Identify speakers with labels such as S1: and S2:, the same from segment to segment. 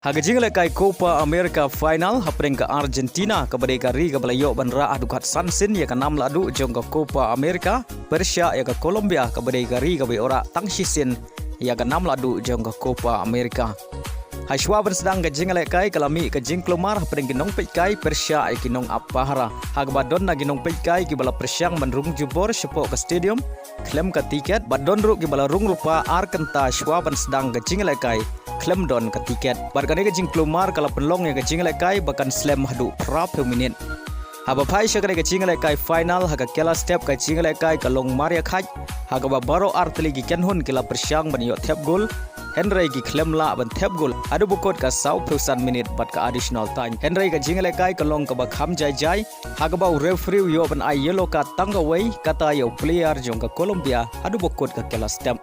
S1: Haga Ialehkai Copa America final hapring ke Argentina kepada kari ke balayo banra adukat sansin ya ke 6 ladu jong ke Copa America Persia ya ke Colombia kepada kari ke ora tangsisin ya ke 6 ladu jong ke Copa America. Haiswa bersedang ke Ialehkai kalami ke jing kelomar hapring ginong Pynkut Persia ya ginong apahara. Haga badon na ginong Pynkut ke bala Persiang menrung jubor sepok ke stadium Khlem ke tiket badon ru ke bala rung rupa arkenta Haiswa bersedang ke Ialehkai Khlem don ke tiket. Barkane ke jing kelomar kalau penlong ya ke Ialehkai bahkan slam hadu prap minit. Haba pai syakare ke Ialehkai final haga kela step ke Ialehkai kalong Maria Khaj haga babaro artli gi kenhun kela Persiang ban yo tap gol. Henry gi Khlem la ban tap gol adu bukot ka 90% minit bat ka additional time. Henry ke Ialehkai kalong ka bakham jai haga bau referee yo ban ai yellow card tangawai kata yo player jong ka Colombia adu bukot ka kela step.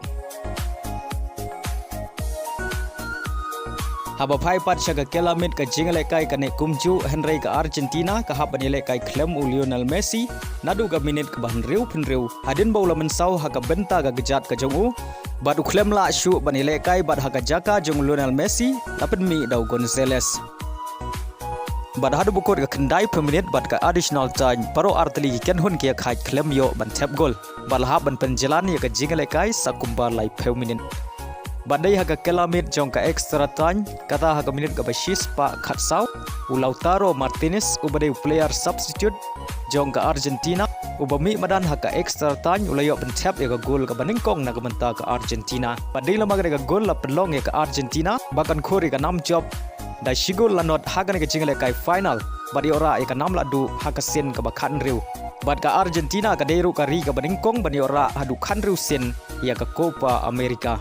S1: Haba pai pat syaga kelamit ke Ialehkai kane kumju Henry ke Argentina ke hab Ialehkai Khlem Lionel Messi nadu ke minit ke bahan riu penriu hadin baula mensau haga benta ke gejat ke jongu badu Khlem la syu ban Ialehkai bad haga jaka jong Lionel Messi dapat mi dau Gonzales bad hadu bukot ke kendai per minit bad ke additional time paro artli ken hun ke khai Khlem yo ban tap gol bal hab ban penjalan ya ke Ialehkai sakumbar lai per minit. Badai haga kelamit jong ka extra time kata haga minit ka basis pa khatsau Lautaro Martinez ubadai player substitute jong ka Argentina ubami madan haga extra time ulayo pentap ya ka gol ka baningkong na kamenta ka Argentina. Badai la magre ka gol la pelong ya ka Argentina bahkan khori ka 6 job da shigol lanot haga ne ka Ialehkai final badi ora ya ka 6 ladu haga sen ka bakhan riu bad ka Argentina ka deru ka ri ka baningkong bani ora hadu khan riu sen ya ka Copa America.